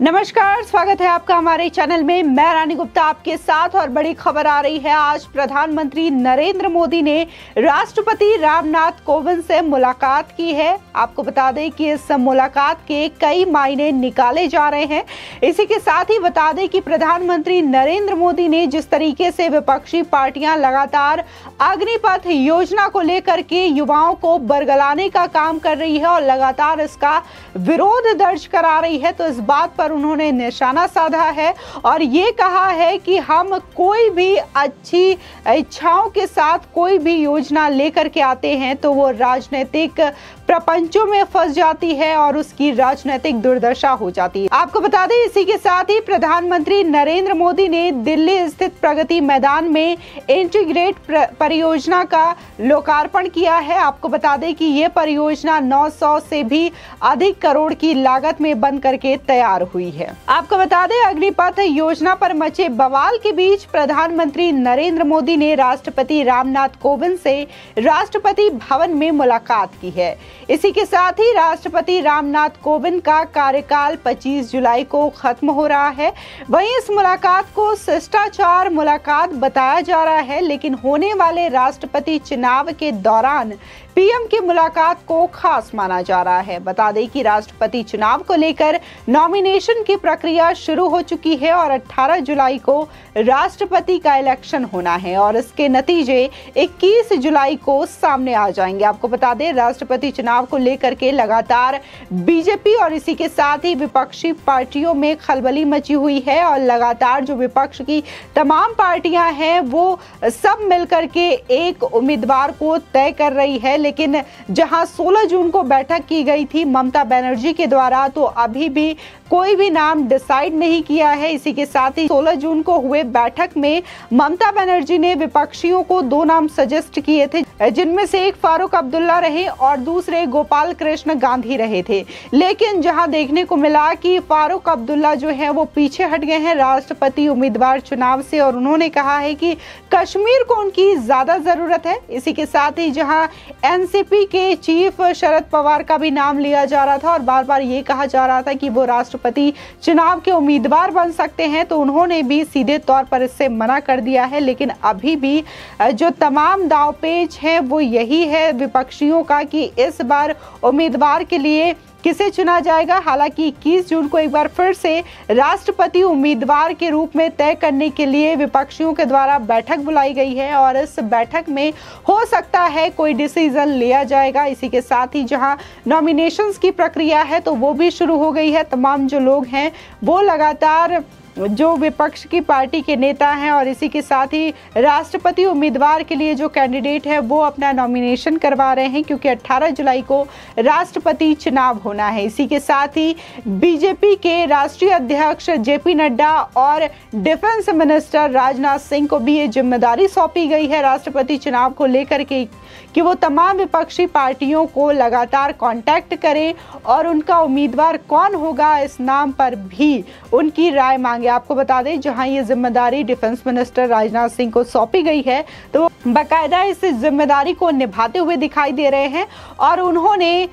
नमस्कार, स्वागत है आपका हमारे चैनल में। मैं रानी गुप्ता आपके साथ और बड़ी खबर आ रही है। आज प्रधानमंत्री नरेंद्र मोदी ने राष्ट्रपति रामनाथ कोविंद से मुलाकात की है। आपको बता दें कि इस मुलाकात के कई मायने निकाले जा रहे हैं। इसी के साथ ही बता दें कि प्रधानमंत्री नरेंद्र मोदी ने जिस तरीके से विपक्षी पार्टियां लगातार अग्निपथ योजना को लेकर के युवाओं को बरगलाने का काम कर रही है और लगातार इसका विरोध दर्ज करा रही है, तो इस बात पर उन्होंने निशाना साधा है और ये कहा है कि हम कोई भी अच्छी इच्छाओं के साथ कोई भी योजना लेकर के आते हैं तो वो राजनीतिक प्रपंचों में फंस जाती है और उसकी राजनीतिक दुर्दशा हो जाती है। आपको बता दें, इसी के साथ ही प्रधानमंत्री नरेंद्र मोदी ने दिल्ली स्थित प्रगति मैदान में इंटीग्रेट परियोजना का लोकार्पण किया है। आपको बता दें कि ये परियोजना 900 से भी अधिक करोड़ की लागत में बन करके तैयार हुई है। आपको बता दें, अग्निपथ योजना पर मचे बवाल के बीच प्रधानमंत्री नरेंद्र मोदी ने राष्ट्रपति रामनाथ कोविंद से राष्ट्रपति भवन में मुलाकात की है। इसी के साथ ही राष्ट्रपति रामनाथ कोविंद का कार्यकाल 25 जुलाई को खत्म हो रहा है। वहीं इस मुलाकात को शिष्टाचार मुलाकात बताया जा रहा है, लेकिन होने वाले राष्ट्रपति चुनाव के दौरान पीएम की मुलाकात को खास माना जा रहा है। बता दें कि राष्ट्रपति चुनाव को लेकर नॉमिनेशन की प्रक्रिया शुरू हो चुकी है और 18 जुलाई को राष्ट्रपति का इलेक्शन होना है और इसके नतीजे 21 जुलाई को सामने आ जाएंगे। आपको बता दें, राष्ट्रपति चुनाव को लेकर के लगातार बीजेपी और इसी के साथ ही विपक्षी पार्टियों में खलबली मची हुई है और लगातार जो विपक्ष की तमाम पार्टियां हैं वो सब मिलकर के एक उम्मीदवार को तय कर रही है। लेकिन जहां 16 जून को बैठक की गई थी ममता बनर्जी के द्वारा, तो अभी भी कोई भी नाम डिसाइड नहीं किया है। इसी के साथ ही 16 जून को हुए बैठक में ममता बनर्जी ने विपक्षियों को 2 नाम सजेस्ट किए थे, जिनमें से एक फारूक अब्दुल्ला रहे और दूसरे गोपाल कृष्ण गांधी रहे थे। लेकिन जहां देखने को मिला कि फारूक अब्दुल्ला जो है वो पीछे हट गए हैं राष्ट्रपति उम्मीदवार चुनाव से और उन्होंने कहा है कि कश्मीर को उनकी ज्यादा जरूरत है। इसी के साथ ही जहां एनसीपी के चीफ शरद पवार का भी नाम लिया जा रहा था और बार बार ये कहा जा रहा था कि वो राष्ट्रपति चुनाव के उम्मीदवार बन सकते हैं, तो उन्होंने भी सीधे तौर पर इससे मना कर दिया है। लेकिन अभी भी जो तमाम दांवपेच है वो यही है विपक्षियों का कि इस बार उम्मीदवार के लिए किसे चुना जाएगा। हालांकि 21 जून को एक बार फिर से राष्ट्रपति उम्मीदवार के रूप में तय करने के लिए विपक्षियों के द्वारा बैठक बुलाई गई है और इस बैठक में हो सकता है कोई डिसीजन लिया जाएगा। इसी के साथ ही जहां नॉमिनेशंस की प्रक्रिया है तो वो भी शुरू हो गई है। तमाम जो लोग हैं वो लगातार जो विपक्ष की पार्टी के नेता हैं और इसी के साथ ही राष्ट्रपति उम्मीदवार के लिए जो कैंडिडेट है वो अपना नॉमिनेशन करवा रहे हैं, क्योंकि 18 जुलाई को राष्ट्रपति चुनाव होना है। इसी के साथ ही बीजेपी के राष्ट्रीय अध्यक्ष जेपी नड्डा और डिफेंस मिनिस्टर राजनाथ सिंह को भी ये जिम्मेदारी सौंपी गई है राष्ट्रपति चुनाव को लेकर के कि वो तमाम विपक्षी पार्टियों को लगातार कांटेक्ट करें और उनका उम्मीदवार कौन होगा इस नाम पर भी उनकी राय मांगे। आपको बता दें, जहां ये जिम्मेदारी डिफेंस मिनिस्टर राजनाथ सिंह को सौंपी गई है तो बाकायदा इस जिम्मेदारी को निभाते हुए दिखाई दे रहे हैं और उन्होंने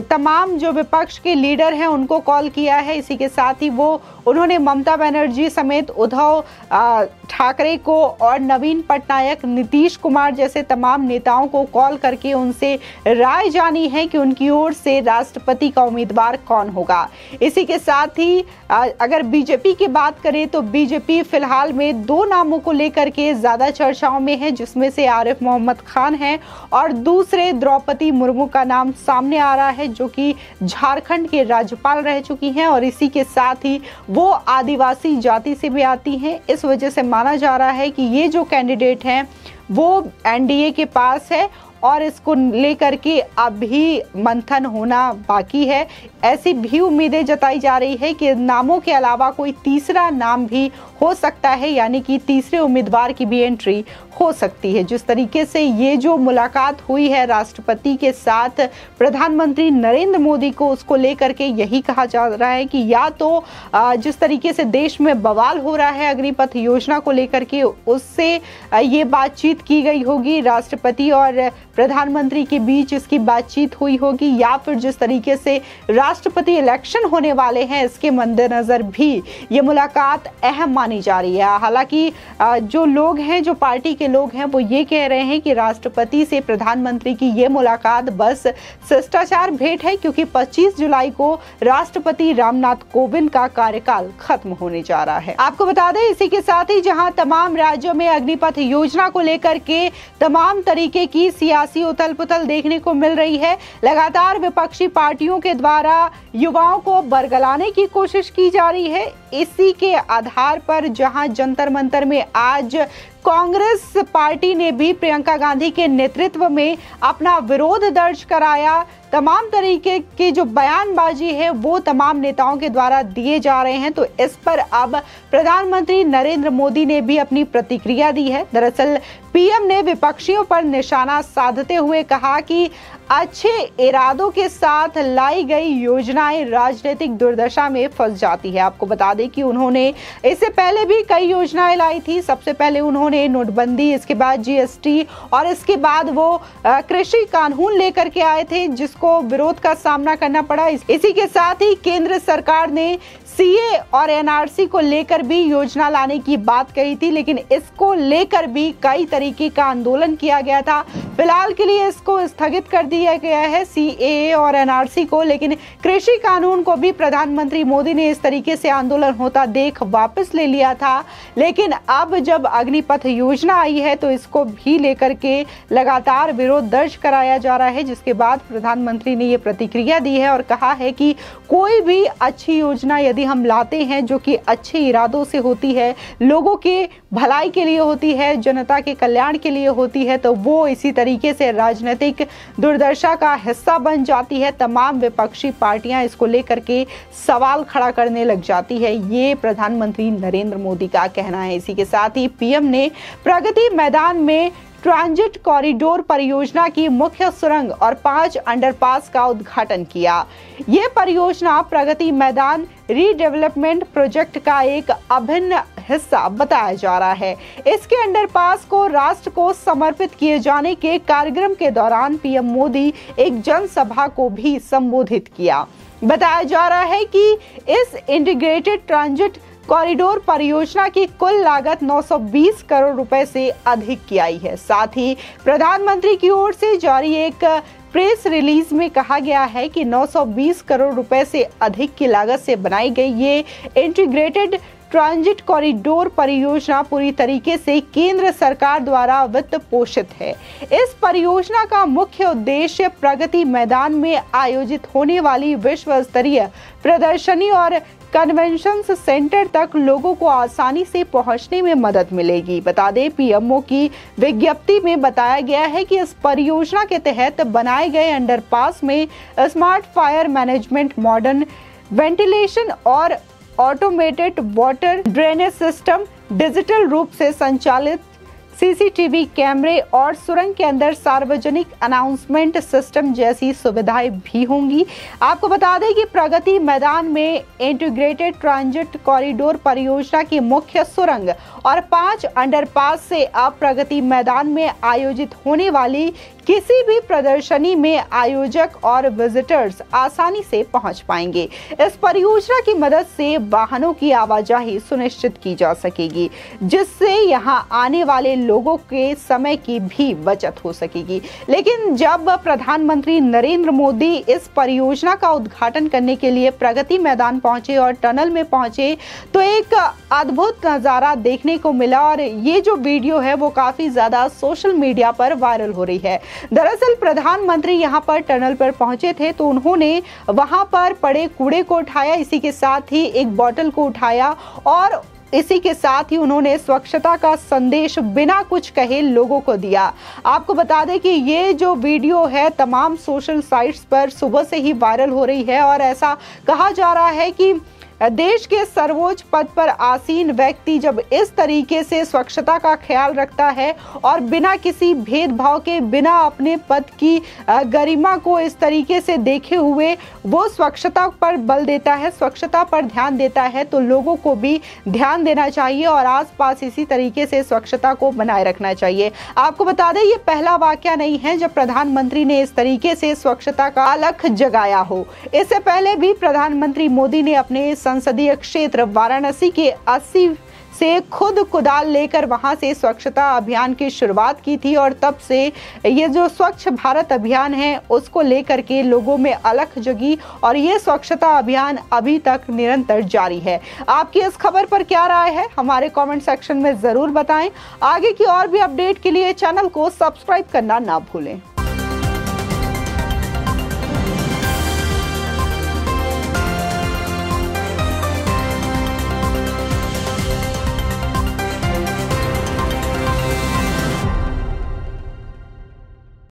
तमाम जो विपक्ष के लीडर हैं उनको कॉल किया है। इसी के साथ ही उन्होंने ममता बनर्जी समेत उद्धव ठाकरे को और नवीन पटनायक, नीतीश कुमार जैसे तमाम नेताओं को कॉल करके उनसे राय जानी है कि उनकी ओर से राष्ट्रपति का उम्मीदवार कौन होगा। इसी के साथ ही अगर बीजेपी की बात करें तो बीजेपी फिलहाल में 2 नामों को लेकर के ज्यादा चर्चाओं में है, जिसमें से आरिफ मोहम्मद खान है और दूसरे द्रौपदी मुर्मू का नाम सामने आ रहा है, जो कि झारखंड के राज्यपाल रह चुकी हैं और इसी के साथ ही वो आदिवासी जाति से भी आती हैं। इस वजह से माना जा रहा है कि ये जो कैंडिडेट हैं वो एनडीए के पास है और इसको लेकर के अभी मंथन होना बाकी है। ऐसी भी उम्मीदें जताई जा रही है कि नामों के अलावा कोई तीसरा नाम भी हो सकता है, यानी कि तीसरे उम्मीदवार की भी एंट्री हो सकती है। जिस तरीके से ये जो मुलाकात हुई है राष्ट्रपति के साथ प्रधानमंत्री नरेंद्र मोदी को, उसको लेकर के यही कहा जा रहा है कि या तो जिस तरीके से देश में बवाल हो रहा है अग्निपथ योजना को लेकर के, उससे ये बातचीत की गई होगी राष्ट्रपति और प्रधानमंत्री के बीच इसकी बातचीत हुई होगी, या फिर जिस तरीके से राष्ट्रपति इलेक्शन होने वाले हैं इसके मद्देनजर भी ये मुलाकात अहम मानी जा रही है। हालांकि जो लोग हैं, जो पार्टी के लोग हैं, वो ये कह रहे हैं कि राष्ट्रपति से प्रधानमंत्री की ये मुलाकात बस शिष्टाचार भेंट है, क्योंकि 25 जुलाई को राष्ट्रपति रामनाथ कोविंद का कार्यकाल खत्म होने जा रहा है। आपको बता दें, इसी के साथ ही जहां तमाम राज्यों में अग्निपथ योजना को लेकर के तमाम तरीके की सियासी उथल पुथल देखने को मिल रही है। लगातार विपक्षी पार्टियों के द्वारा युवाओं को बरगलाने की कोशिश की जा रही है। इसी के आधार पर जहां जंतर मंतर में आज कांग्रेस पार्टी ने भी प्रियंका गांधी के नेतृत्व में अपना विरोध दर्ज कराया। तमाम तरीके की जो बयानबाजी है वो तमाम नेताओं के द्वारा दिए जा रहे हैं। तो इस पर अब प्रधानमंत्री नरेंद्र मोदी ने भी अपनी प्रतिक्रिया दी है। दरअसल पीएम ने विपक्षियों पर निशाना साधते हुए कहा कि अच्छे इरादों के साथ लाई गई योजनाएं राजनीतिक दुर्दशा में फंस जाती है। आपको बता दें कि उन्होंने इससे पहले भी कई योजनाएं लाई थी। सबसे पहले उन्होंने नोटबंदी, इसके बाद जीएसटी और इसके बाद वो कृषि कानून लेकर के आए थे जिसको विरोध का सामना करना पड़ा। इसी के साथ ही केंद्र सरकार ने सीए और एनआरसी को लेकर भी योजना लाने की बात कही थी, लेकिन इसको लेकर भी कई तरीके का आंदोलन किया गया था। फिलहाल के लिए इसको स्थगित कर दिया गया है, सीएए और एनआरसी को, लेकिन कृषि कानून को भी प्रधानमंत्री मोदी ने इस तरीके से आंदोलन होता देख वापस ले लिया था। लेकिन अब जब अग्निपथ योजना आई है तो इसको भी लेकर के लगातार विरोध दर्ज कराया जा रहा है, जिसके बाद प्रधानमंत्री ने ये प्रतिक्रिया दी है और कहा है कि कोई भी अच्छी योजना यदि हम लाते हैं जो कि अच्छे इरादों से होती है, लोगों के भलाई के लिए होती है, जनता के कल्याण के लिए होती है, तो वो इसी तरीके से राजनीतिक दुर्दशा का हिस्सा बन जाती है। तमाम विपक्षी पार्टियां इसको लेकर के सवाल खड़ा करने लग जाती है। ये प्रधानमंत्री नरेंद्र मोदी का कहना है। इसी के साथ ही पीएम ने प्रगति मैदान में ट्रांजिट कॉरिडोर परियोजना की मुख्य सुरंग और 5 अंडरपास का उद्घाटन किया। यह परियोजना प्रगति मैदान रीडेवलपमेंट प्रोजेक्ट का एक अभिन्न हिस्सा बताया जा रहा है। इसके अंडरपास को राष्ट्र को समर्पित किए जाने के कार्यक्रम के दौरान पीएम मोदी एक जनसभा को भी संबोधित किया। बताया जा रहा है कि इस इंटीग्रेटेड ट्रांजिट कॉरिडोर परियोजना की कुल लागत 920 करोड़ रुपए से अधिक की आई है। साथ ही प्रधानमंत्री की ओर से जारी एक प्रेस रिलीज में कहा गया है कि 920 करोड़ रुपए से अधिक की लागत से बनाई गई ये इंटीग्रेटेड ट्रांजिट कॉरिडोर परियोजना पूरी तरीके से केंद्र सरकार द्वारा वित्त पोषित है। इस परियोजना का मुख्य उद्देश्य प्रगति मैदान में आयोजित होने वाली विश्व स्तरीय प्रदर्शनी और कन्वेंशन सेंटर तक लोगों को आसानी से पहुंचने में मदद मिलेगी। बता दें, पीएमओ की विज्ञप्ति में बताया गया है कि इस परियोजना के तहत बनाए गए अंडरपास में smart fire management, modern ventilation और automated water drainage system, digital रूप से संचालित सीसीटीवी कैमरे और सुरंग के अंदर सार्वजनिक अनाउंसमेंट सिस्टम जैसी सुविधाएं भी होंगी। आपको बता दें कि प्रगति मैदान में इंटीग्रेटेड ट्रांजिट कॉरिडोर परियोजना की मुख्य सुरंग और 5 अंडरपास से अब प्रगति मैदान में आयोजित होने वाली किसी भी प्रदर्शनी में आयोजक और विजिटर्स आसानी से पहुंच पाएंगे। इस परियोजना की मदद से वाहनों की आवाजाही सुनिश्चित की जा सकेगी, जिससे यहां आने वाले लोगों के समय की भी बचत हो सकेगी। लेकिन जब प्रधानमंत्री नरेंद्र मोदी इस परियोजना का उद्घाटन करने के लिए प्रगति मैदान पहुंचे और टनल में पहुंचे तो एक अद्भुत नजारा देखने को मिला और ये जो वीडियो है वो काफी ज्यादा सोशल मीडिया पर वायरल हो रही है। दरअसल प्रधानमंत्री यहां पर टनल पर पहुंचे थे तो उन्होंने वहां पर पड़े कूड़े को उठाया, इसी के साथ ही एक बोतल को उठाया और इसी के साथ ही उन्होंने स्वच्छता का संदेश बिना कुछ कहे लोगों को दिया। आपको बता दें कि ये जो वीडियो है तमाम सोशल साइट्स पर सुबह से ही वायरल हो रही है और ऐसा कहा जा रहा है कि देश के सर्वोच्च पद पर आसीन व्यक्ति जब इस तरीके से स्वच्छता का ख्याल रखता है और बिना किसी भेदभाव के, बिना अपने पद की गरिमा को इस तरीके से देखे हुए वो स्वच्छता पर बल देता है, स्वच्छता पर ध्यान देता है, तो लोगों को भी ध्यान देना चाहिए और आसपास इसी तरीके से स्वच्छता को बनाए रखना चाहिए। आपको बता दें, ये पहला वाकया नहीं है जब प्रधानमंत्री ने इस तरीके से स्वच्छता का अलख जगाया हो। इससे पहले भी प्रधानमंत्री मोदी ने अपने संसदीय क्षेत्र वाराणसी के 80 से खुद कुदाल लेकर वहां से स्वच्छता अभियान की शुरुआत की थी और तब से ये जो स्वच्छ भारत अभियान है उसको लेकर के लोगों में अलख जगी और ये स्वच्छता अभियान अभी तक निरंतर जारी है। आपकी इस खबर पर क्या राय है, हमारे कमेंट सेक्शन में जरूर बताएं। आगे की और भी अपडेट के लिए चैनल को सब्सक्राइब करना ना भूलें।